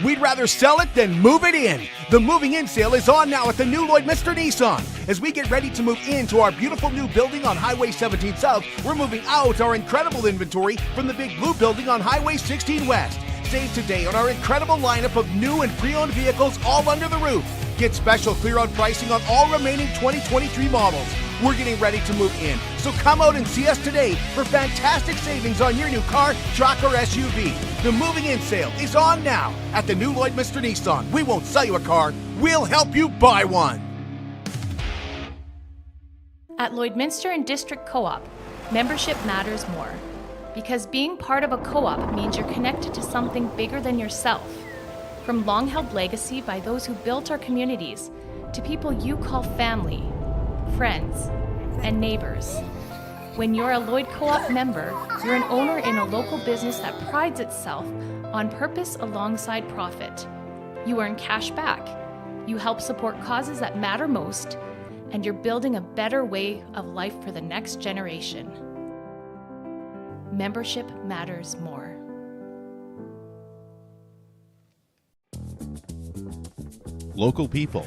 We'd rather sell it than move it in. The moving in sale is on now at the new Lloydminster Nissan. As we get ready to move into our beautiful new building on Highway 17 South, we're moving out our incredible inventory from the big blue building on Highway 16 West. Save today on our incredible lineup of new and pre-owned vehicles all under the roof. Get special clear-out pricing on all remaining 2023 models. We're getting ready to move in, so come out and see us today for fantastic savings on your new car, truck, or SUV. The moving in sale is on now at the new Lloydminster Nissan. We won't sell you a car, we'll help you buy one. At Lloydminster and District Co-op, membership matters more. Because being part of a co-op means you're connected to something bigger than yourself. From long-held legacy by those who built our communities, to people you call family, friends, and neighbors. When you're a Lloyd Co-op member, you're an owner in a local business that prides itself on purpose alongside profit. You earn cash back, you help support causes that matter most, and you're building a better way of life for the next generation. Membership matters more. Local people.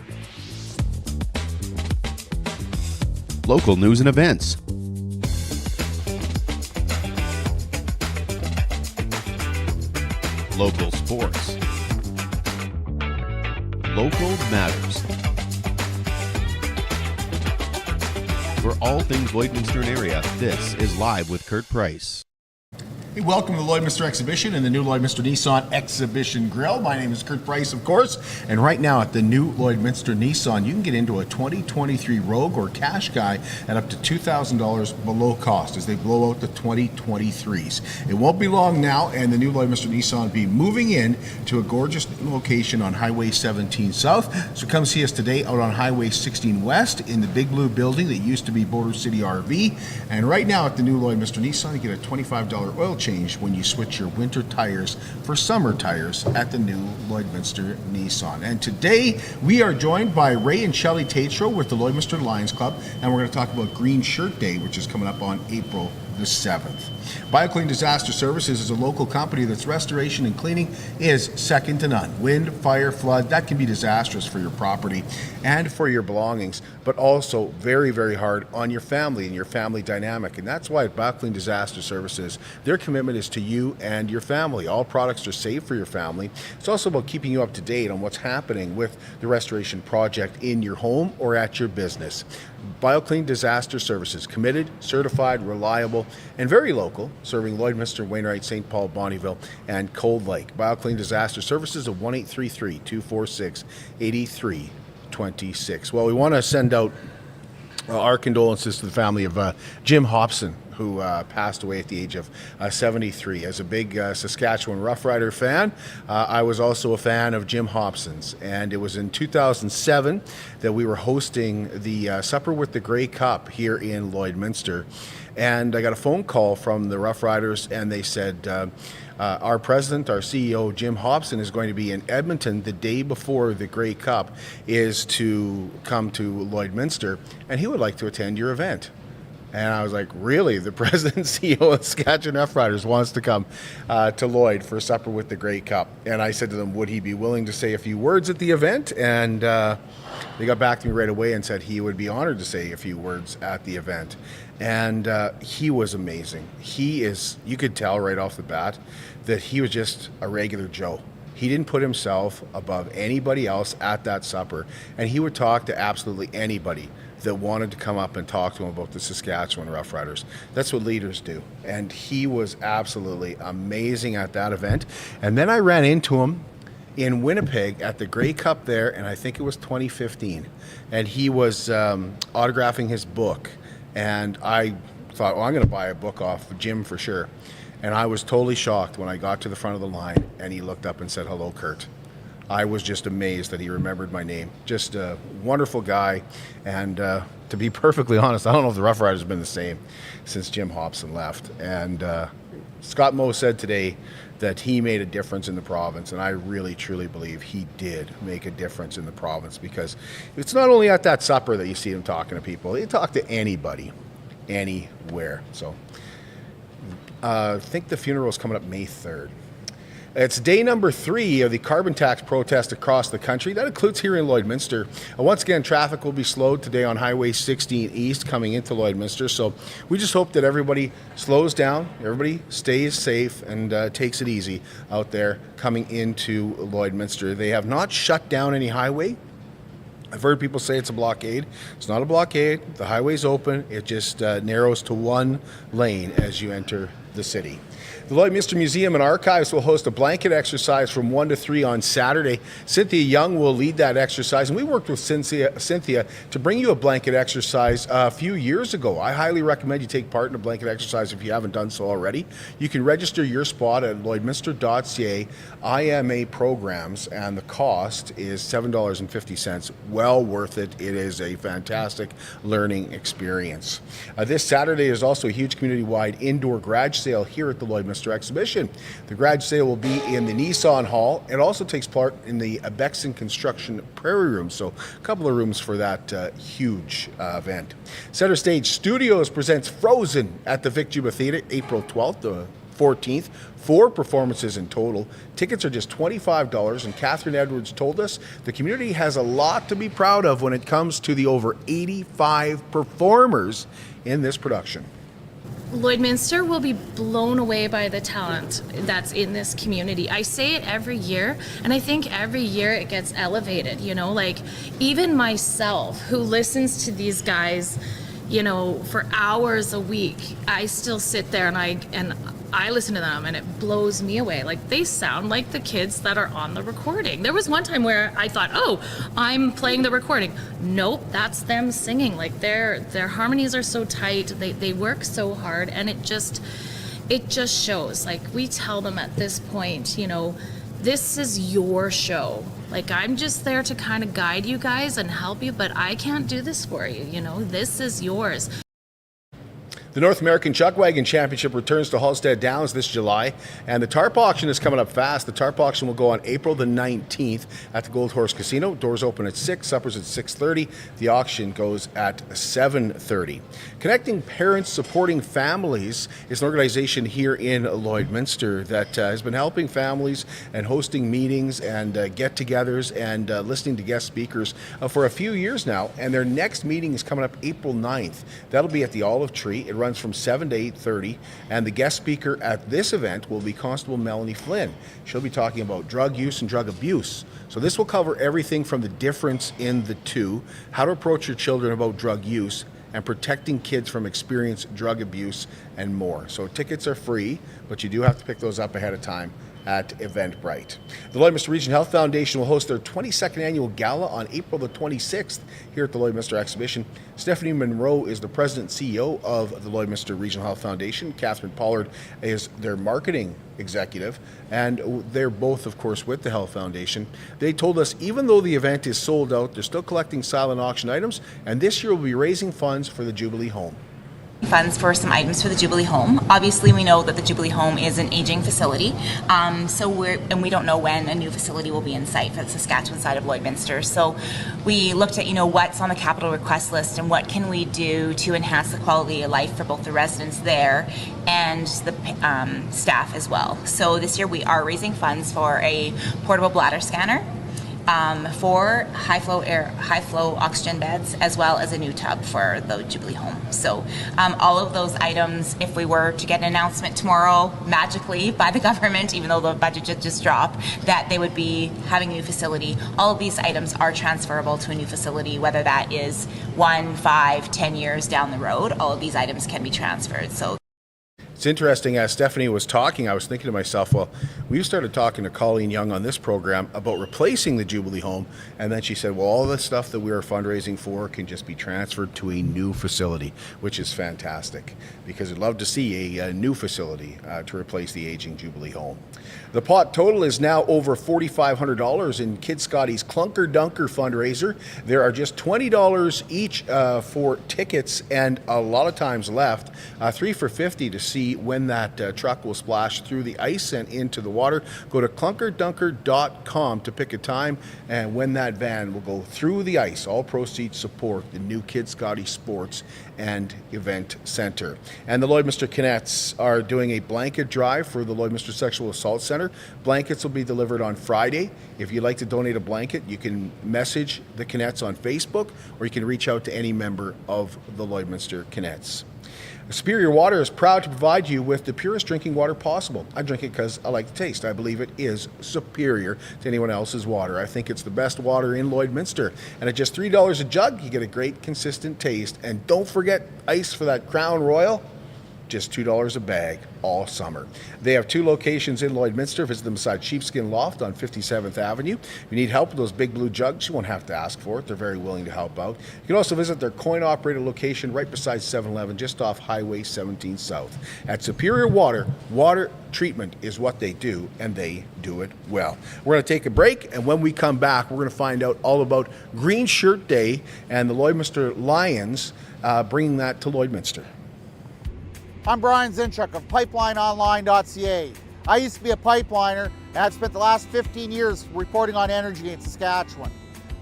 Local news and events. Local sports. Local matters. For all things Lloydminster area, this is Live with Kurt Price. Hey, welcome to the Lloydminster Exhibition and the new Lloydminster Nissan Exhibition Grill. My name is Kurt Price, of course, and right now at the new Lloydminster Nissan, you can get into a 2023 Rogue or Qashqai at up to $2,000 below cost as they blow out the 2023s. It won't be long now, and the new Lloydminster Nissan will be moving in to a gorgeous location on Highway 17 South. So come see us today out on Highway 16 West in the big blue building that used to be Border City RV. And right now at the new Lloydminster Nissan, you get a $25 oil change when you switch your winter tires for summer tires at the new Lloydminster Nissan. And today we are joined by Ray and Shelley Tatro with the Lloydminster Lions Club, and we're going to talk about Green Shirt Day, which is coming up on April the 7th. BioClean Disaster Services is a local company that's restoration and cleaning is second to none. Wind, fire, flood, that can be disastrous for your property and for your belongings, but also very, very hard on your family and your family dynamic. And that's why at BioClean Disaster Services, their commitment is to you and your family. All products are safe for your family. It's also about keeping you up to date on what's happening with the restoration project in your home or at your business. BioClean Disaster Services, committed, certified, reliable, and very local, serving Lloydminster, Wainwright, St. Paul, Bonnyville, and Cold Lake. BioClean Disaster Services of 1-833-246-8326. Well, we want to send out our condolences to the family of Jim Hobson, who passed away at the age of 73. As a big Saskatchewan Rough Rider fan, I was also a fan of Jim Hobson's. And it was in 2007 that we were hosting the Supper with the Grey Cup here in Lloydminster. And I got a phone call from the Rough Riders, and they said, our president, our CEO, Jim Hobson, is going to be in Edmonton the day before the Grey Cup is to come to Lloydminster, and he would like to attend your event. And I was like, really? The president and CEO of Saskatchewan Rough Riders wants to come to Lloyd for supper with the Grey Cup. And I said to them, would he be willing to say a few words at the event? And they got back to me right away and said he would be honored to say a few words at the event. And he was amazing. He is, you could tell right off the bat that he was just a regular Joe. He didn't put himself above anybody else at that supper. And he would talk to absolutely anybody that wanted to come up and talk to him about the Saskatchewan Rough Riders. That's what leaders do. And he was absolutely amazing at that event. And then I ran into him in Winnipeg at the Grey Cup there, and I think it was 2015. And he was autographing his book. And I thought, well, I'm going to buy a book off Jim for sure. And I was totally shocked when I got to the front of the line and he looked up and said, hello, Kurt. I was just amazed that he remembered my name. Just a wonderful guy. And to be perfectly honest, I don't know if the Rough Riders have been the same since Jim Hobson left. And Scott Moe said today that he made a difference in the province. And I really, truly believe he did make a difference in the province, because it's not only at that supper that you see him talking to people. He talked to anybody, anywhere. So I think the funeral is coming up May 3rd. It's day number 3 of the carbon tax protest across the country. That includes here in Lloydminster. Once again, traffic will be slowed today on Highway 16 East coming into Lloydminster. So we just hope that everybody slows down, everybody stays safe, and takes it easy out there coming into Lloydminster. They have not shut down any highway. I've heard people say it's a blockade. It's not a blockade. The highway's open. It just narrows to one lane as you enter the city. The Lloydminster Museum and Archives will host a blanket exercise from 1 to 3 on Saturday. Cynthia Young will lead that exercise, and we worked with Cynthia to bring you a blanket exercise a few years ago. I highly recommend you take part in a blanket exercise if you haven't done so already. You can register your spot at lloydminster.ca IMA programs, and the cost is $7.50. Well worth it. It is a fantastic learning experience. This Saturday is also a huge community-wide indoor garage sale here at the Lloydminster Exhibition. The garage sale will be in the Nissan Hall. It also takes part in the Bexon Construction Prairie Room, so a couple of rooms for that huge event. Center Stage Studios presents Frozen at the Vic Juba Theatre April 12th to 14th. 4 performances in total. Tickets are just $25, and Catherine Edwards told us the community has a lot to be proud of when it comes to the over 85 performers in this production. Lloydminster will be blown away by the talent that's in this community. I say it every year, and I think every year it gets elevated, you know, like even myself who listens to these guys, you know, for hours a week, I still sit there and I listen to them and it blows me away. Like they sound like the kids that are on the recording. There was one time where I thought, oh, I'm playing the recording. Nope, that's them singing. Like their harmonies are so tight, they work so hard, and it just shows. Like we tell them at this point, you know, this is your show. Like I'm just there to kind of guide you guys and help you, but I can't do this for you, you know, this is yours. The North American Chuck Wagon Championship returns to Halstead Downs this July, and the tarp auction is coming up fast. The tarp auction will go on April the 19th at the Gold Horse Casino. Doors open at 6, suppers at 6:30. The auction goes at 7:30. Connecting Parents Supporting Families is an organization here in Lloydminster that has been helping families and hosting meetings and get-togethers and listening to guest speakers for a few years now, and their next meeting is coming up April 9th. That'll be at the Olive Tree. It runs from 7 to 8:30, and the guest speaker at this event will be Constable Melanie Flynn. She'll be talking about drug use and drug abuse. So this will cover everything from the difference in the two, how to approach your children about drug use, and protecting kids from experienced drug abuse, and more. So tickets are free, but you do have to pick those up ahead of time at Eventbrite. The Lloydminster Region Health Foundation will host their 22nd annual gala on April the 26th here at the Lloydminster Exhibition. Stephanie Monroe is the president and CEO of the Lloydminster Regional Health Foundation. Catherine Pollard is their marketing executive, and they're both, of course, with the Health Foundation. They told us even though the event is sold out, they're still collecting silent auction items, and this year we'll be raising funds for the Jubilee Home. Funds for some items for the Jubilee Home. Obviously, we know that the Jubilee Home is an aging facility, so we don't know when a new facility will be in sight for the Saskatchewan side of Lloydminster. So we looked at, you know, what's on the capital request list and what can we do to enhance the quality of life for both the residents there and the staff as well. So this year we are raising funds for a portable bladder scanner, for high flow oxygen beds, as well as a new tub for the Jubilee Home. So all of those items, if we were to get an announcement tomorrow magically by the government, even though the budget just dropped, that they would be having a new facility, all of these items are transferable to a new facility, whether that is 1, 5, 10 years down the road. All of these items can be transferred. So it's interesting, as Stephanie was talking, I was thinking to myself, well, we started talking to Colleen Young on this program about replacing the Jubilee Home, and then she said, well, all the stuff that we were fundraising for can just be transferred to a new facility, which is fantastic, because I'd love to see a new facility to replace the aging Jubilee Home. The pot total is now over $4,500 in Kid Scotty's Clunker Dunker fundraiser. There are just $20 each for tickets, and a lot of times left, 3 for $50 to see see when that truck will splash through the ice and into the water. Go to clunkerdunker.com to pick a time and when that van will go through the ice. All proceeds support the new Kid Scotty Sports and Event Center. And the Lloydminster Cadets are doing a blanket drive for the Lloydminster Sexual Assault Center. Blankets will be delivered on Friday. If you'd like to donate a blanket, you can message the Cadets on Facebook, or you can reach out to any member of the Lloydminster Cadets. Superior Water is proud to provide you with the purest drinking water possible. I drink it because I like the taste. I believe it is superior to anyone else's water. I think it's the best water in Lloydminster. And at just $3 a jug, you get a great consistent taste. And don't forget ice for that Crown Royal. Just $2 a bag all summer. They have 2 locations in Lloydminster. Visit them beside Sheepskin Loft on 57th Avenue. If you need help with those big blue jugs, you won't have to ask for it. They're very willing to help out. You can also visit their coin-operated location right beside 7-Eleven, just off Highway 17 South. At Superior Water, water treatment is what they do, and they do it well. We're going to take a break, and when we come back, we're going to find out all about Green Shirt Day and the Lloydminster Lions bringing that to Lloydminster. I'm Brian Zinchuk of PipelineOnline.ca. I used to be a pipeliner and I've spent the last 15 years reporting on energy in Saskatchewan.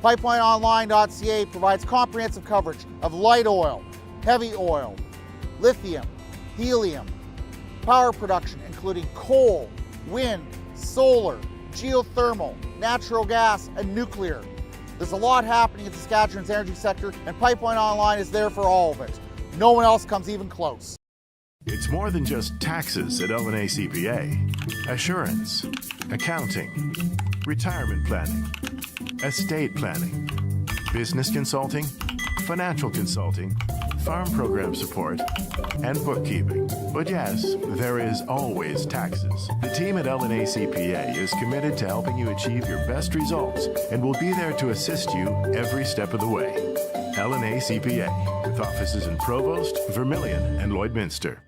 PipelineOnline.ca provides comprehensive coverage of light oil, heavy oil, lithium, helium, power production including coal, wind, solar, geothermal, natural gas, and nuclear. There's a lot happening in Saskatchewan's energy sector, and Pipeline Online is there for all of it. No one else comes even close. It's more than just taxes at LNA CPA. Assurance, accounting, retirement planning, estate planning, business consulting, financial consulting, farm program support, and bookkeeping. But yes, there is always taxes. The team at LNA CPA is committed to helping you achieve your best results and will be there to assist you every step of the way. LNA CPA, with offices in Provost, Vermilion, and Lloydminster.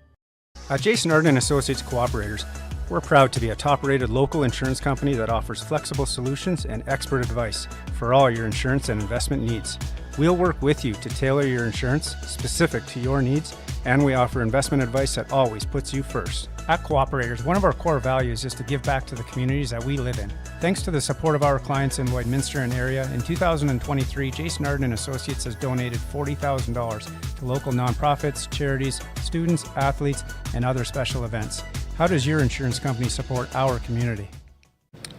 At Jason Arden Associates Cooperators, we're proud to be a top-rated local insurance company that offers flexible solutions and expert advice for all your insurance and investment needs. We'll work with you to tailor your insurance specific to your needs, and we offer investment advice that always puts you first. At Cooperators, one of our core values is to give back to the communities that we live in. Thanks to the support of our clients in Lloydminster and area, in 2023, Jason Arden Associates has donated $40,000 to local nonprofits, charities, students, athletes, and other special events. How does your insurance company support our community?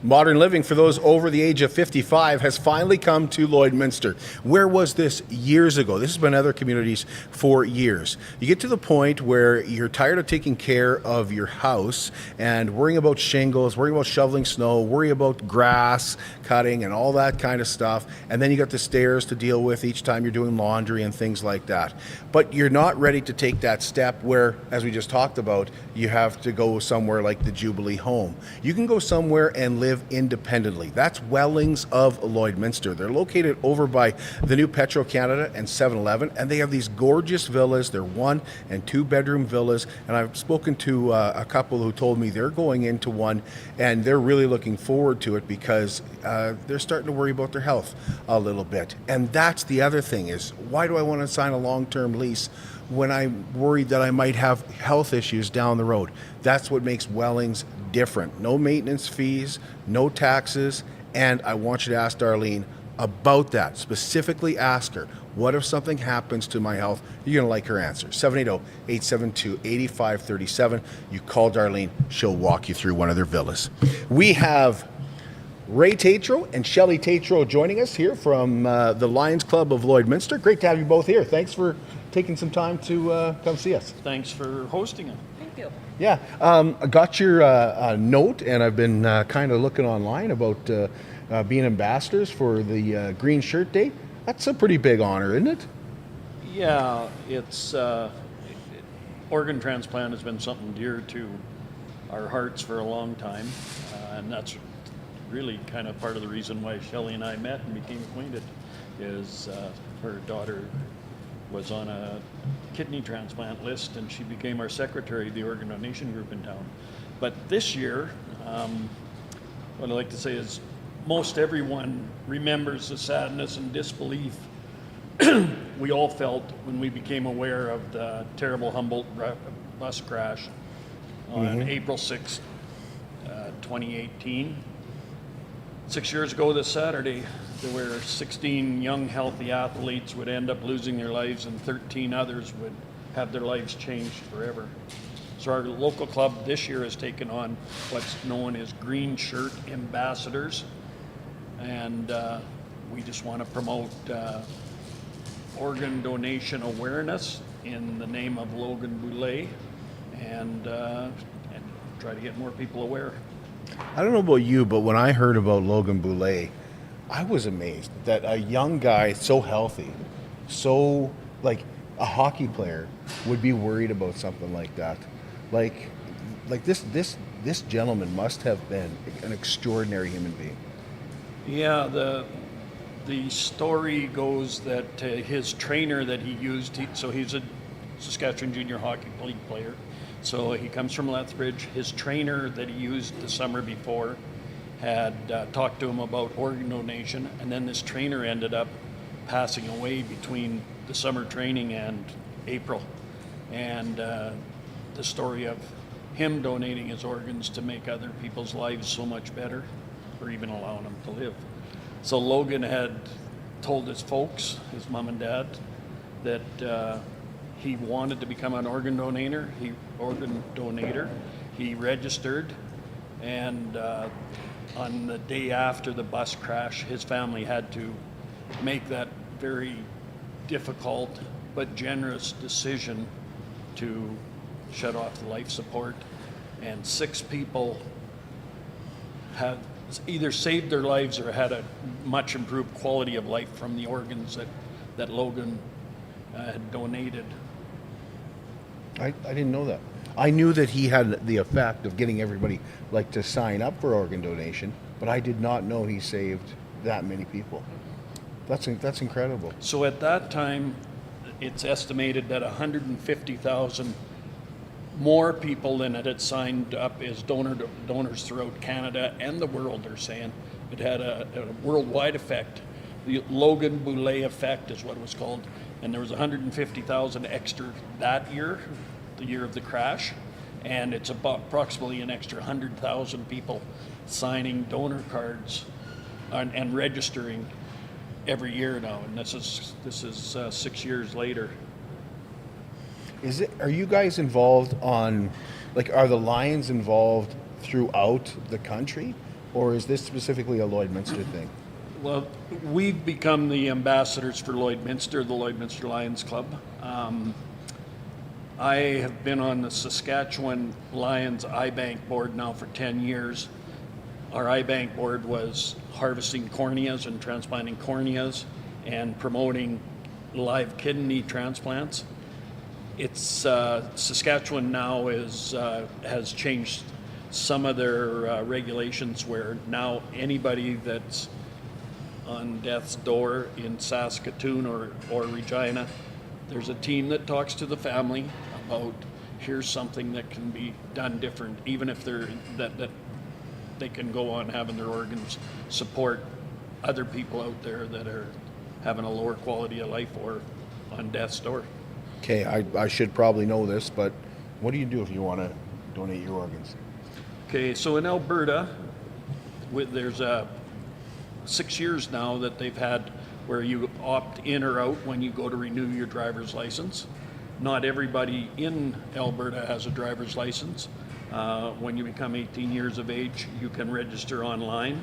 Modern living for those over the age of 55 has finally come to Lloydminster. Where was this years ago? This has been in other communities for years. You get to the point where you're tired of taking care of your house and worrying about shingles, worrying about shoveling snow, worrying about grass cutting and all that kind of stuff. And then you got the stairs to deal with each time you're doing laundry and things like that. But you're not ready to take that step where, as we just talked about, you have to go somewhere like the Jubilee Home. You can go somewhere and live independently. That's Wellings of Lloydminster. They're located over by the new Petro-Canada and 7-Eleven, and they have these gorgeous villas. They're 1- and 2-bedroom villas, and I've spoken to a couple who told me they're going into one, and they're really looking forward to it because they're starting to worry about their health a little bit. And that's the other thing is, why do I want to sign a long-term lease when I'm worried that I might have health issues down the road? That's what makes Wellings different. No maintenance fees, no taxes, and I want you to ask Darlene about that. Specifically ask her, what if something happens to my health? You're going to like her answer. 780-872-8537. You call Darlene, she'll walk you through one of their villas. We have Ray Tatro and Shelley Tatro joining us here from the Lions Club of Lloydminster. Great to have you both here. Thanks for taking some time to come see us. Thanks for hosting it. Thank you. Yeah, I got your note, and I've been kind of looking online about being ambassadors for the Green Shirt Day. That's a pretty big honor, isn't it? Yeah, it's organ transplant has been something dear to our hearts for a long time, and that's really kind of part of the reason why Shelley and I met and became acquainted. Is her daughter was on a kidney transplant list, and she became our secretary of the organ donation group in town. But this year, what I'd like to say is most everyone remembers the sadness and disbelief we all felt when we became aware of the terrible Humboldt bus crash on April 6th, 2018. 6 years ago this Saturday, there were 16 young, healthy athletes would end up losing their lives, and 13 others would have their lives changed forever. So our local club this year has taken on what's known as Green Shirt Ambassadors, and we just want to promote organ donation awareness in the name of Logan Boulay, and try to get more people aware. I don't know about you, but when I heard about Logan Boulay, I was amazed that a young guy so healthy, so like a hockey player, would be worried about something like that. Like this gentleman must have been an extraordinary human being. Yeah, the story goes that his trainer that he used, so he's a Saskatchewan Junior Hockey League player. So he comes from Lethbridge. His trainer that he used the summer before had talked to him about organ donation, and then this trainer ended up passing away between the summer training and April. And the story of him donating his organs to make other people's lives so much better, or even allowing them to live. So Logan had told his folks, his mom and dad, that he wanted to become an organ donator. He registered, and on the day after the bus crash, his family had to make that very difficult but generous decision to shut off the life support, and 6 people have either saved their lives or had a much improved quality of life from the organs that Logan had donated. I didn't know that. I knew that he had the effect of getting everybody like to sign up for organ donation, but I did not know he saved that many people. That's incredible. So at that time, it's estimated that 150,000 more people than it had signed up as donors throughout Canada and the world are saying. It had a worldwide effect. The Logan Boulay effect is what it was called. And there was 150,000 extra that year, the year of the crash. And it's about approximately an extra 100,000 people signing donor cards and registering every year now. And this is 6 years later. Are you guys involved on, like, are the Lions involved throughout the country, or is this specifically a Lloydminster thing? Well, we've become the ambassadors for Lloydminster, the Lloydminster Lions Club. I have been on the Saskatchewan Lions iBank board now for 10 years. Our iBank board was harvesting corneas and transplanting corneas and promoting live kidney transplants. It's Saskatchewan now has changed some of their regulations, where now anybody that's on death's door in Saskatoon or Regina, there's a team that talks to the family about here's something that can be done different, even if that they can go on having their organs support other people out there that are having a lower quality of life or on death's door. Okay, I should probably know this, but what do you do if you want to donate your organs? Okay, so in Alberta, there's 6 years now that they've had where you opt in or out when you go to renew your driver's license. Not everybody in Alberta has a driver's license. When you become 18 years of age, you can register online.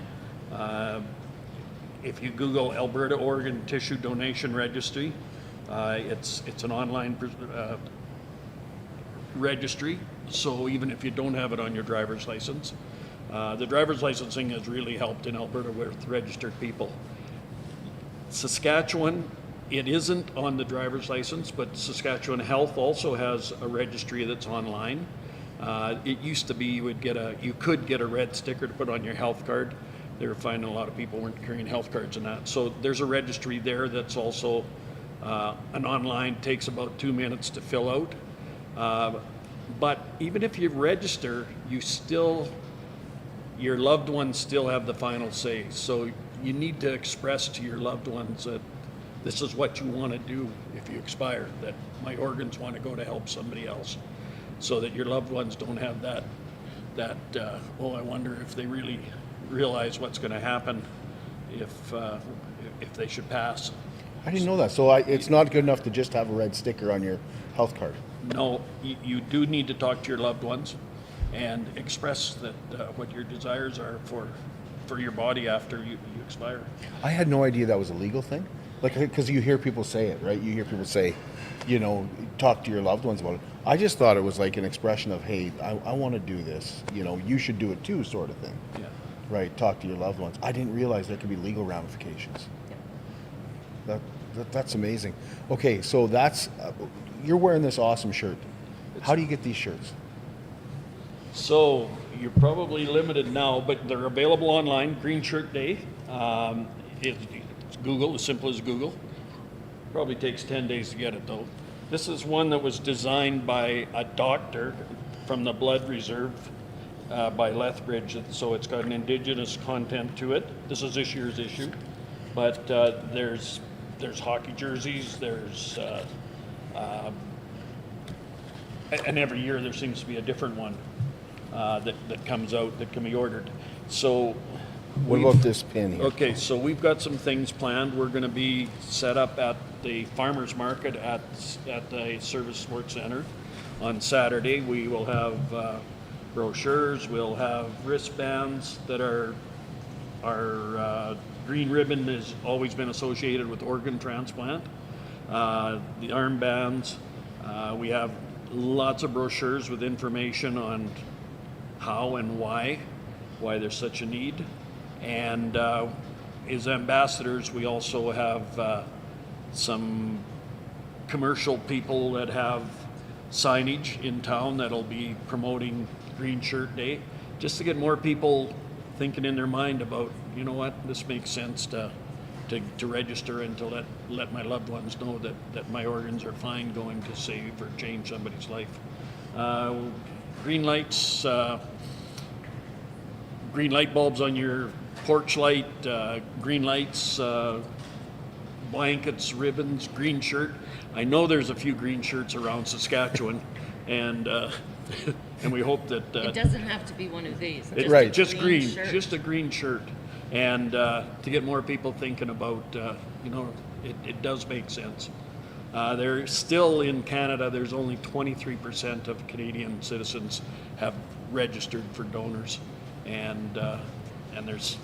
If you Google Alberta Organ Tissue Donation Registry, it's an online registry, so even if you don't have it on your driver's license, the driver's licensing has really helped in Alberta with registered people. Saskatchewan, it isn't on the driver's license, but Saskatchewan Health also has a registry that's online. It used to be you could get a red sticker to put on your health card. They were finding a lot of people weren't carrying health cards and that. So there's a registry there that's also an online, takes about 2 minutes to fill out. But even if you register, your loved ones still have the final say. So you need to express to your loved ones that this is what you want to do if you expire, that my organs want to go to help somebody else. so that your loved ones don't have that oh, I wonder if they really realize what's going to happen if they should pass. I didn't know that. So it's not good enough to just have a red sticker on your health card. No, you do need to talk to your loved ones and express that what your desires are for your body after you expire. I had no idea that was a legal thing. Like, because you hear people say it, right? You hear people say, you know, talk to your loved ones about it. I just thought it was like an expression of, hey, I want to do this. You know, you should do it too, sort of thing. Yeah. Right? Talk to your loved ones. I didn't realize there could be legal ramifications. That's amazing. Okay, so that's you're wearing this awesome shirt. How do you get these shirts? So you're probably limited now, but they're available online. Green Shirt Day. It's Google, as simple as Google. Probably takes 10 days to get it though. This is one that was designed by a doctor from the Blood Reserve by Lethbridge, so it's got an Indigenous content to it. This is this year's issue, but there's hockey jerseys, there's and every year there seems to be a different one that comes out that can be ordered. So what about this pin here? Okay, so we've got some things planned. We're going to be set up at the farmers market at the Service Sports Center on Saturday. We will have brochures. We'll have wristbands that are green ribbon has always been associated with organ transplant. The armbands. We have lots of brochures with information on how and why there's such a need. And as ambassadors, we also have some commercial people that have signage in town that'll be promoting Green Shirt Day, just to get more people thinking in their mind about, you know what, this makes sense to register and to let my loved ones know that my organs are fine, going to save or change somebody's life. Green lights, green light bulbs on your porch light, green lights, blankets, ribbons, green shirt. I know there's a few green shirts around Saskatchewan, and and we hope that it doesn't have to be one of these. Right, just green, just a green shirt, and to get more people thinking about, you know, it does make sense. There's still in Canada, there's only 23% of Canadian citizens have registered for donors, and there's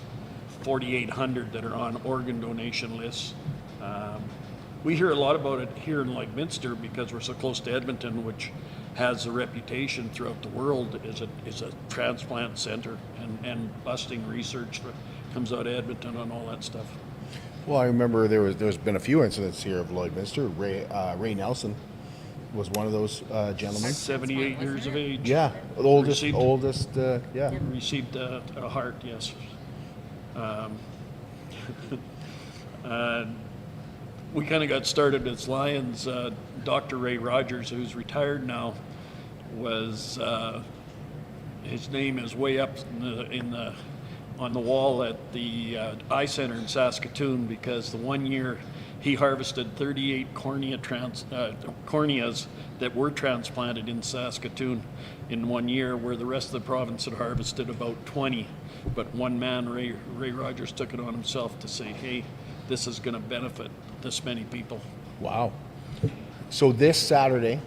4,800 that are on organ donation lists. We hear a lot about it here in Lloydminster because we're so close to Edmonton, which has a reputation throughout the world as a transplant center, and busting research comes out of Edmonton on all that stuff. Well, I remember there's been a few incidents here of Lloydminster. Ray Nelson was one of those gentlemen. 78 years of age. Yeah, the oldest. Yeah. Received a heart, yes. We kind of got started as Lions. Dr. Ray Rogers, who's retired now, was his name is way up on the wall at the Eye Center in Saskatoon, because the one year he harvested 38 corneas that were transplanted in Saskatoon in 1 year, where the rest of the province had harvested about 20. But one man, Ray Rogers, took it on himself to say, hey, this is going to benefit this many people. Wow. So this Saturday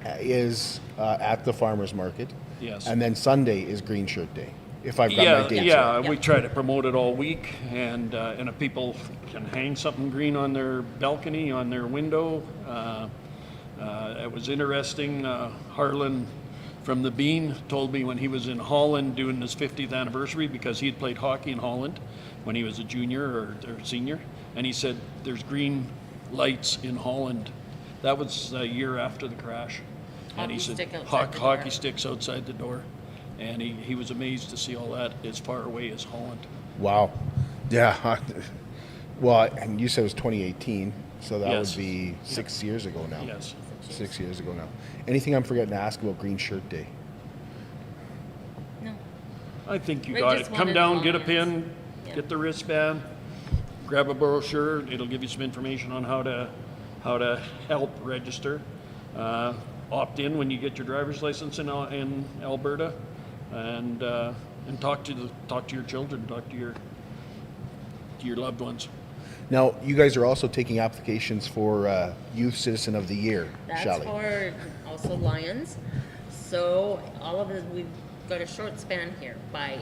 is at the farmers market. Yes. And then Sunday is Green Shirt Day, if I've got my dates right. We try to promote it all week, and if people can hang something green on their balcony, on their window. It was interesting. Harlan from the Bean told me when he was in Holland doing his 50th anniversary, because he had played hockey in Holland when he was a junior or senior, and he said there's green lights in Holland. That was a year after the crash. And he said hockey sticks outside the door. And he was amazed to see all that as far away as Holland. Wow. Yeah. Well, and you said it was 2018, so that Yes. would be 6 years ago now. Yes. 6 years ago now. Anything I'm forgetting to ask about Green Shirt Day? No. I think you Ray got just it. Come wanted down, get a volunteers. pin, Yeah. get the wristband, grab a brochure. It'll give you some information on how to help register. opt in when you get your driver's license in Alberta, and talk to your children, talk to your loved ones. Now, you guys are also taking applications for Youth Citizen of the Year, That's Shelley. for also Lions. So all of it, we've got a short span here by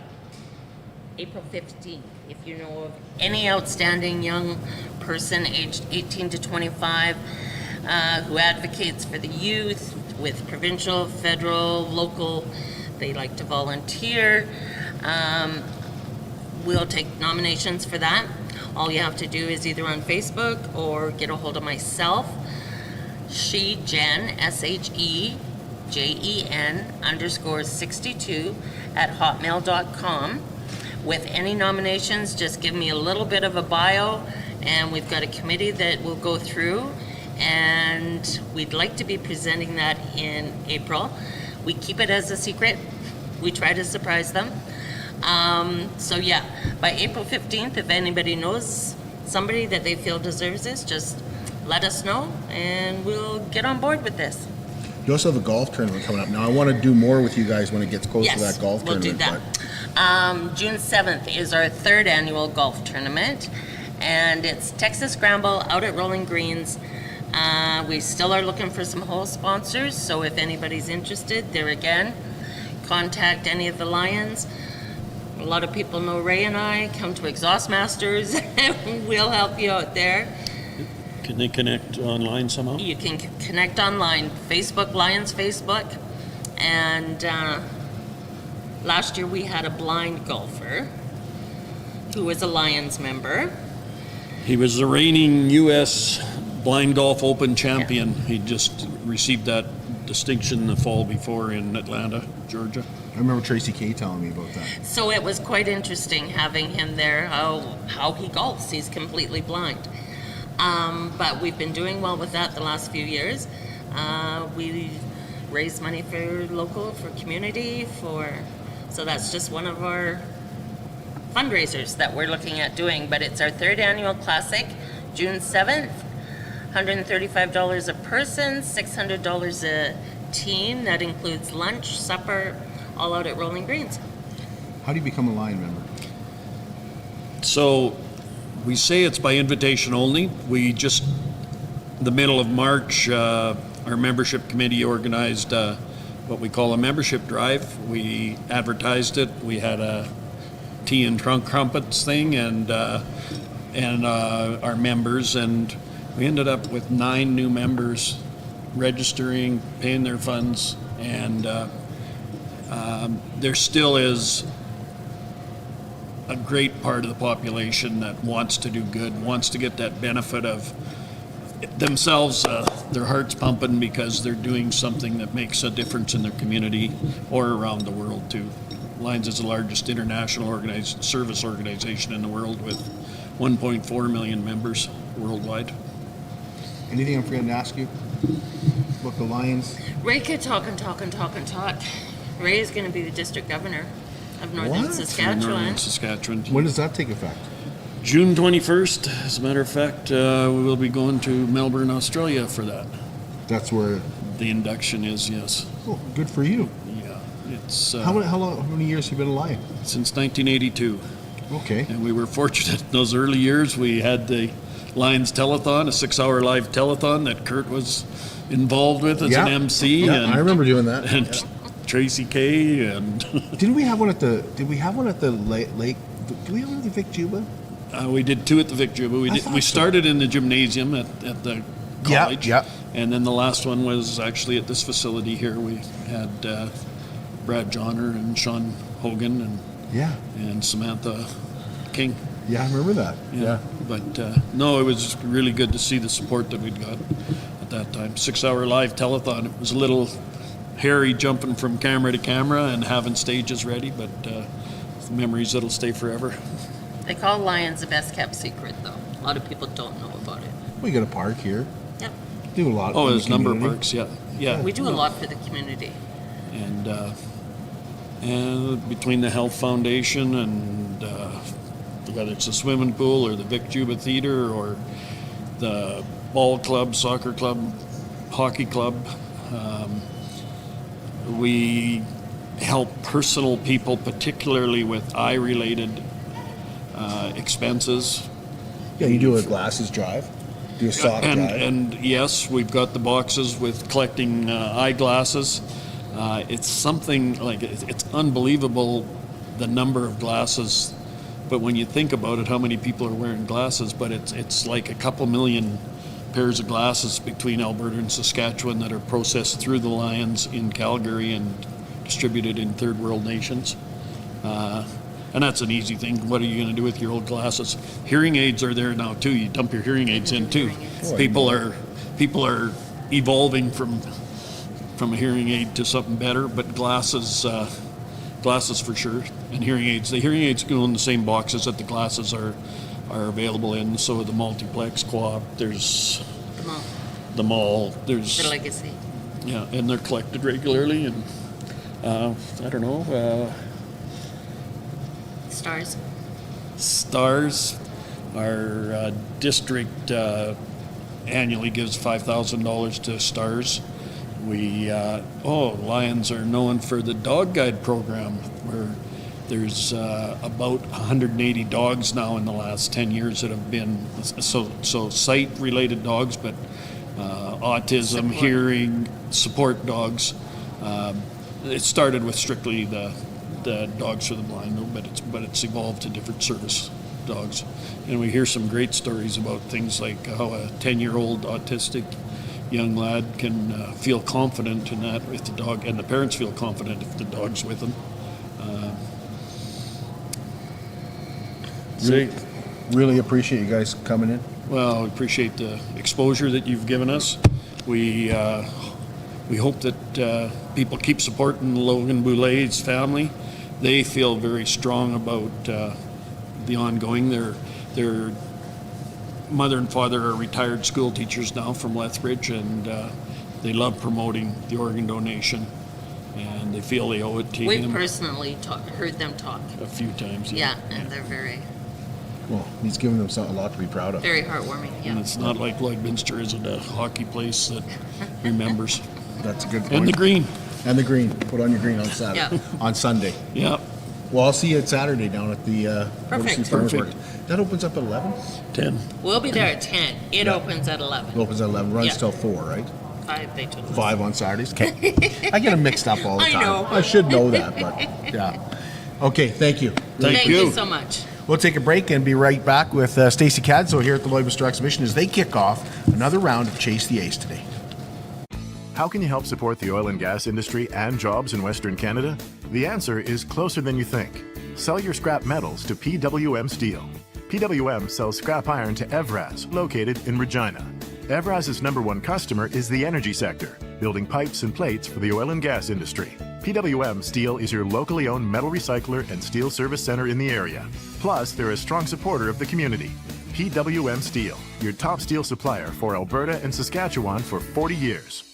April 15th. If you know of any outstanding young person aged 18 to 25 who advocates for the youth with provincial, federal, local, they like to volunteer, we'll take nominations for that. All you have to do is either on Facebook or get a hold of myself, Jen, SHEJEN_62 at hotmail.com. With any nominations, just give me a little bit of a bio, and we've got a committee that will go through, and we'd like to be presenting that in April. We keep it as a secret. We try to surprise them. So yeah, by April 15th, if anybody knows somebody that they feel deserves this, just let us know, and we'll get on board with this. You also have a golf tournament coming up. Now, I want to do more with you guys when it gets close to that golf we'll tournament. do that. June 7th is our 3rd annual golf tournament, and it's Texas Scramble out at Rolling Greens. We still are looking for some hole sponsors, so if anybody's interested, there again, contact any of the Lions. A lot of people know Ray and I. Come to Exhaust Masters, and we'll help you out there. Can they connect online somehow? You can connect online, Facebook, Lions Facebook, and last year we had a blind golfer who was a Lions member. He was the reigning U.S. Blind Golf Open champion. He just received that distinction the fall before in Atlanta, Georgia. I remember Tracy Kay telling me about that. So it was quite interesting having him there, how he golfs. He's completely blind. But we've been doing well with that the last few years. We raise money for local, for community, so that's just one of our fundraisers that we're looking at doing. But it's our 3rd annual classic, June 7th, $135 a person, $600 a team. That includes lunch, supper, all out at Rolling Greens. How do you become a Lion member? So we say it's by invitation only. We just, the middle of March, our membership committee organized what we call a membership drive. We advertised it. We had a tea and trunk crumpets thing, and our members, and we ended up with 9 new members registering, paying their funds, and there still is a great part of the population that wants to do good, wants to get that benefit of themselves, their hearts pumping because they're doing something that makes a difference in their community or around the world too. Lions is the largest international service organization in the world with 1.4 million members worldwide. Anything I'm forgetting to ask you about the Lions? Ray could talk. Ray is going to be the district governor of Northern Saskatchewan. Northern Saskatchewan. When does that take effect? June 21st. As a matter of fact, we will be going to Melbourne, Australia for that. That's where the induction is, yes. Oh, good for you. Yeah. It's how many years have you been a Lion? Since 1982. Okay. And we were fortunate in those early years. We had the Lions Telethon, a 6-hour live telethon that Kurt was involved with as an MC. Yeah, I remember doing that. And Tracy Kay and Did we have one at the lake? Do we have one at the Vic Juba? We did 2 at the Vic Juba. We started in the gymnasium at the college. Yeah. And then the last one was actually at this facility here. We had Brad Johnner and Sean Hogan and Samantha King. Yeah, I remember that. Yeah. But no, it was really good to see the support that we'd got at that time. 6-hour live telethon. It was a little hairy jumping from camera to camera and having stages ready, but memories that'll stay forever. They call Lions the best kept secret, though. A lot of people don't know about it. We got a park here. Yep. Do a lot. Oh, there's a number of parks. Yeah. We do a lot for the community. And between the Health Foundation and whether it's the swimming pool or the Vic Juba Theatre or the ball club, soccer club, hockey club, We help personal people, particularly with eye-related expenses. Yeah, you do a glasses drive, do a sock drive. And yes, we've got the boxes with collecting eyeglasses. It's something like, it's unbelievable the number of glasses, but when you think about it, how many people are wearing glasses, but it's like a couple million pairs of glasses between Alberta and Saskatchewan that are processed through the Lions in Calgary and distributed in third world nations. And that's an easy thing. What are you going to do with your old glasses? Hearing aids are there now too. You dump your hearing aids in too. People are evolving from a hearing aid to something better, but glasses for sure, and hearing aids. The hearing aids go in the same boxes that the glasses are available in. So the multiplex, co-op, there's the mall, there's The Legacy. yeah, and they're collected regularly. And I don't know. Stars. Our district annually gives $5,000 to Stars. Lions are known for the dog guide program, where there's about 180 dogs now in the last 10 years that have been, so sight-related dogs, but autism, hearing, support dogs. It started with strictly the dogs for the blind, but it's evolved to different service dogs. And we hear some great stories about things like how a 10-year-old autistic young lad can feel confident in that with the dog, and the parents feel confident if the dog's with them. Really appreciate you guys coming in. Well, we appreciate the exposure that you've given us. We hope that people keep supporting Logan Boulet's family. They feel very strong about the ongoing. Their mother and father are retired school teachers now from Lethbridge, and they love promoting the organ donation, and they feel they owe it to him. We've personally heard them talk A few times. Yeah, and they're very, Well, he's giving them a lot to be proud of. very heartwarming. Yeah. And it's not like Lloydminster isn't a hockey place that remembers. That's a good point. And the green. And the green. Put on your green on Saturday. Yeah. On Sunday. Yeah. Well, I'll see you at Saturday down at the Perfect. Farmers Market. That opens up at 11? 10. We'll be there at 10. It opens at 11. It opens at 11, runs Yeah. till 4, right? 5, they told us. 5 on Saturdays? Okay. I get them mixed up all the I time. know. I should know that, but yeah. Okay, thank you. Thank you so much. We'll take a break and be right back with Stacy Cadzow here at the Lloydminster Exhibition as they kick off another round of Chase the Ace today. How can you help support the oil and gas industry and jobs in Western Canada? The answer is closer than you think. Sell your scrap metals to PWM Steel. PWM sells scrap iron to Evraz, located in Regina. Evraz's #1 customer is the energy sector, building pipes and plates for the oil and gas industry. PWM Steel is your locally owned metal recycler and steel service center in the area. Plus, they're a strong supporter of the community. PWM Steel, your top steel supplier for Alberta and Saskatchewan for 40 years.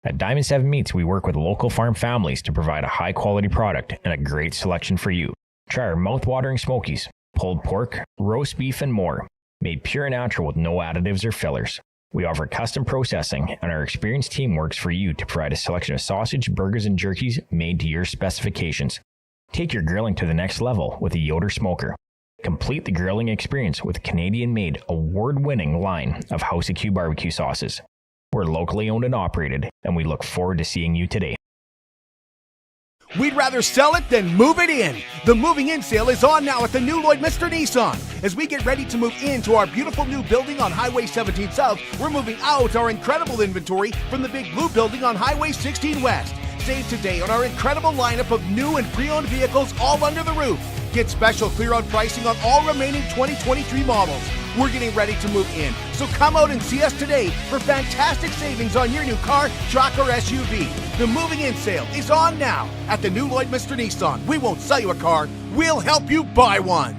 At Diamond 7 Meats, we work with local farm families to provide a high-quality product and a great selection for you. Try our mouth-watering smokies, pulled pork, roast beef, and more, made pure and natural with no additives or fillers. We offer custom processing, and our experienced team works for you to provide a selection of sausage, burgers, and jerkies made to your specifications. Take your grilling to the next level with a Yoder smoker. Complete the grilling experience with Canadian-made, award-winning line of House of Q barbecue sauces. We're locally owned and operated, and we look forward to seeing you today. We'd rather sell it than move it in. The moving in sale is on now at the new Lloydminster Nissan. As we get ready to move into our beautiful new building on Highway 17 South, we're moving out our incredible inventory from the big blue building on Highway 16 West. Save today on our incredible lineup of new and pre-owned vehicles all under the roof. Get special clear-out pricing on all remaining 2023 models. We're getting ready to move in, so come out and see us today for fantastic savings on your new car, truck, or SUV. The moving in sale is on now at the new Lloydminster Nissan. We won't sell you a car, we'll help you buy one.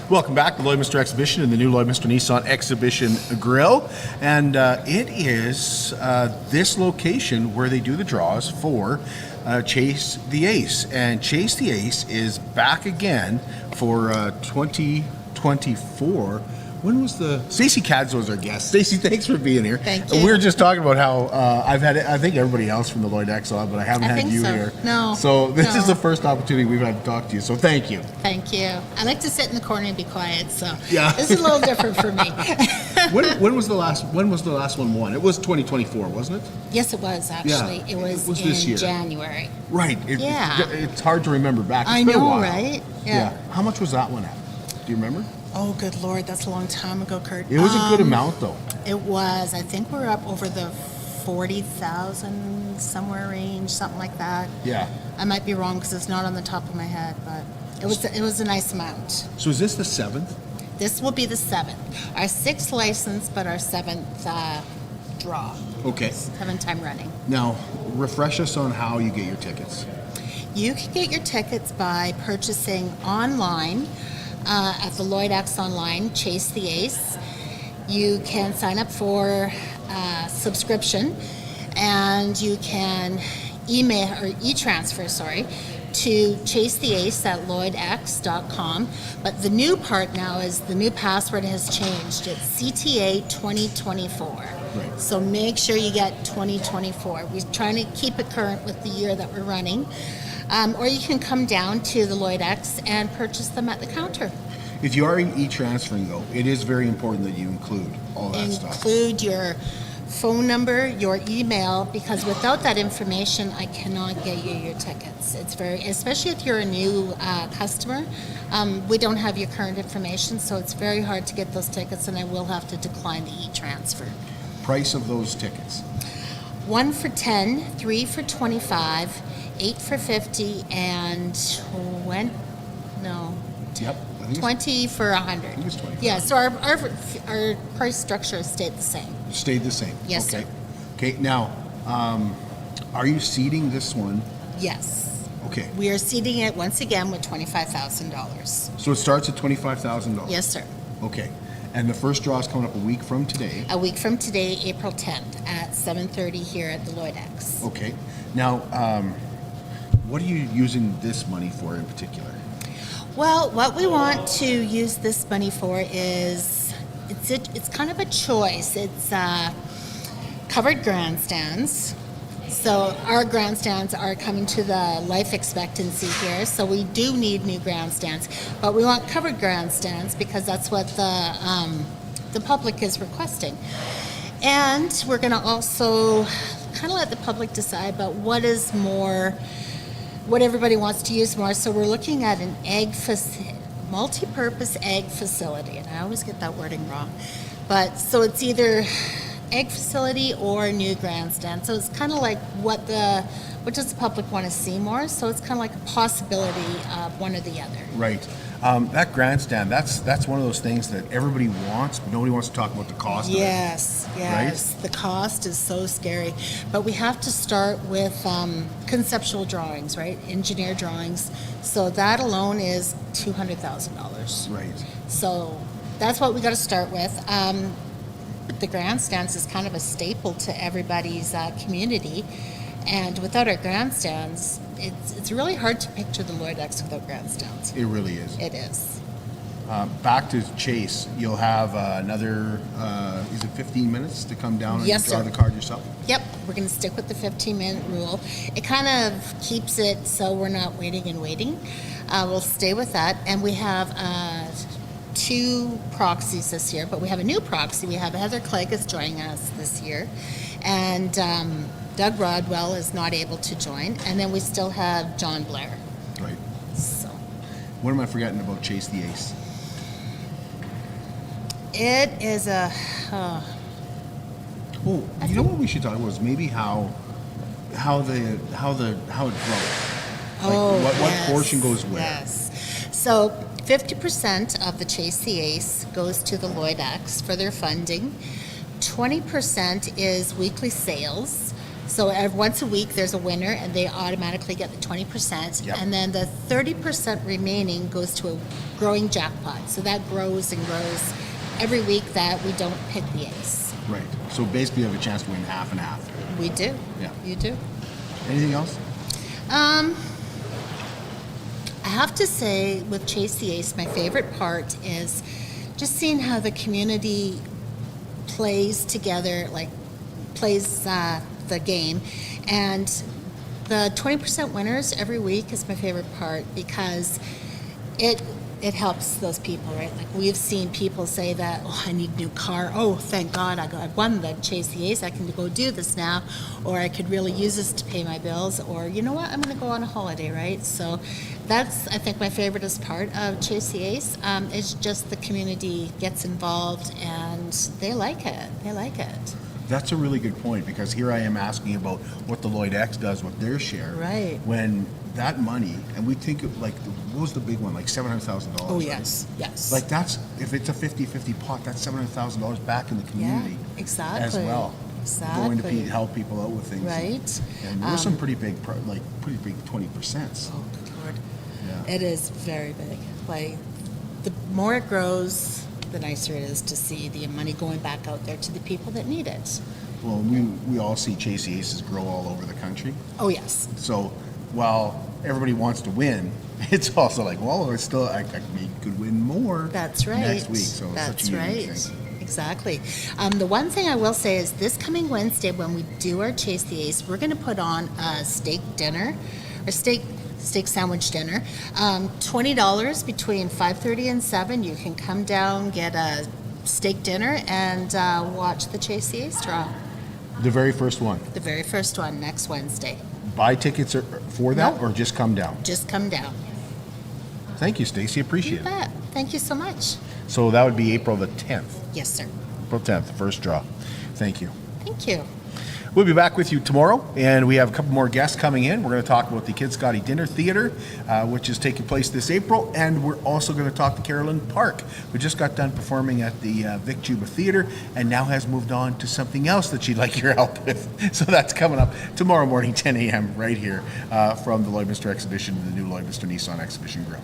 Welcome back to the Lloydminster Exhibition and the new Lloydminster Nissan Exhibition Grill. And it is this location where they do the draws for Chase the Ace. And Chase the Ace is back again for 2024 When was the Stacy Cadzow was our guest? Stacy, thanks for being here. Thank you. We were just talking about how I've had, I think everybody else from the Lloyd X on, but I haven't had you here. No. So this is No. the first opportunity we've had to talk to you. So thank you. Thank you. I like to sit in the corner and be quiet, so Yeah. this is a little different for me. When was the last one won? It was 2024, wasn't it? Yes, it was actually. Yeah, It was this in year. January. Right. Yeah. It's hard to remember back. It's I been a know, while. right? Yeah. How much was that one at? Do you remember? Oh, good Lord, that's a long time ago, Kurt. It was a good amount, though. It was. I think we're up over the 40,000 somewhere range, something like that. Yeah. I might be wrong because it's not on the top of my head, but it was a nice amount. So is this the 7th? This will be the 7th. Our 6th license, but our 7th draw. Okay. 7th time running. Now, refresh us on how you get your tickets. You can get your tickets by purchasing online at the Lloyd X Online, Chase the Ace. You can sign up for subscription, and you can email or e-transfer, to chasetheace@lloydx.com. But the new part now is the new password has changed. It's CTA 2024. Right. So make sure you get 2024. We're trying to keep it current with the year that we're running. Or you can come down to the Lloyd X and purchase them at the counter. If you are e-transferring, though, it is very important that you include all that stuff. Include your phone number, your email, because without that information, I cannot get you your tickets. It's especially if you're a new customer, we don't have your current information, so it's very hard to get those tickets, and I will have to decline the e-transfer. Price of those tickets? 1 for 10, 3 for 25, 8 for 50, and 20 for 100. I think it's 25. Yeah, so our price structure has stayed the same. Stayed the same? Yes, okay. sir. Okay, now, are you seating this one? Yes. Okay. We are seating it once again with $25,000. So it starts at $25,000? Yes, sir. Okay. And the first draw is coming up a week from today? A week from today, April 10th at 7:30 here at the Lloyd X. Okay. Now, what are you using this money for in particular? Well, what we want to use this money for is, it's kind of a choice. It's covered grandstands. So our grandstands are coming to the life expectancy here, so we do need new grandstands. But we want covered grandstands because that's what the public is requesting. And we're going to also kind of let the public decide about what everybody wants to use more. So we're looking at an multi-purpose egg facility, and I always get that wording wrong. But so it's either egg facility or new grandstand. So it's kind of like what does the public want to see more? So it's kind of like a possibility of one or the other. Right. That grandstand, that's one of those things that everybody wants, but nobody wants to talk about the cost of it. Yes. Right? The cost is so scary. But we have to start with conceptual drawings, right? Engineer drawings. So that alone is $200,000. Right. So that's what we got to start with. The grandstands is kind of a staple to everybody's community. And without our grandstands, it's really hard to picture the Lloyd X without grandstands. It really is. It is. Back to Chase, you'll have another, is it 15 minutes to come down and Yes, draw sir. the card yourself? Yep, we're going to stick with the 15-minute rule. It kind of keeps it so we're not waiting and waiting. We'll stay with that. And we have 2 proxies this year, but we have a new proxy. We have Heather Clegg is joining us this year. And Doug Rodwell is not able to join, and then we still have John Blair. Right. So What am I forgetting about Chase the Ace? it is a. Oh, you know what we should talk about is maybe how it grows. Like what portion goes where? Yes. So 50% of the Chase the Ace goes to the Lloyd X for their funding. 20% is weekly sales. So once a week there's a winner and they automatically get the 20%. Yep. And then the 30% remaining goes to a growing jackpot. So that grows and grows every week that we don't pick the ace. Right. So basically you have a chance to win half and half. We do. Yeah. You do. Anything else? I have to say with Chase the Ace, my favorite part is just seeing how the community plays together, like plays the game. And the 20% winners every week is my favorite part because it helps those people, right? Like we've seen people say that, oh, I need a new car. Oh, thank God I won the Chase the Ace. I can go do this now. Or I could really use this to pay my bills. Or you know what? I'm going to go on a holiday, right? So that's, I think, my favoriteest part of Chase the Ace. It's just the community gets involved and they like it. They like it. That's a really good point, because here I am asking about what the Lloyd X does with their share. Right. When that money, and we think of like, what was the big one, like $700,000? Oh, yes, yes. Like that's, if it's a 50-50 pot, that's $700,000 back in the community. Yeah, exactly. As well. Exactly. Going to help people out with things. Right. And there's some pretty big 20%. Oh, good Lord. Yeah. It is very big. Like, the more it grows, the nicer it is to see the money going back out there to the people that need it. Well, we all see Chase the Aces grow all over the country. Oh, yes. So while everybody wants to win, it's also like, well, it's still, I could win more. That's right. Next week. So that's such a unique right. thing. Exactly. The one thing I will say is this coming Wednesday when we do our Chase the Ace, we're going to put on a steak dinner, or steak sandwich dinner. $20 between 5:30 and 7. You can come down, get a steak dinner, and watch the Chase the Ace draw. The very first one. The very first one next Wednesday. Buy tickets for that, Nope. or just come down? Just come down. Thank you, Stacy. Appreciate You it. bet. Thank you so much. So that would be April the 10th. Yes, sir. April 10th, first draw. Thank you. Thank you. We'll be back with you tomorrow, and we have a couple more guests coming in. We're going to talk about the Kid Scotty Dinner Theater, which is taking place this April, and we're also going to talk to Carolyn Park, who just got done performing at the Vic Juba Theater and now has moved on to something else that she'd like your help with. So that's coming up tomorrow morning, 10 a.m. right here from the Lloydminster Exhibition, the new Lloydminster Nissan Exhibition Grill.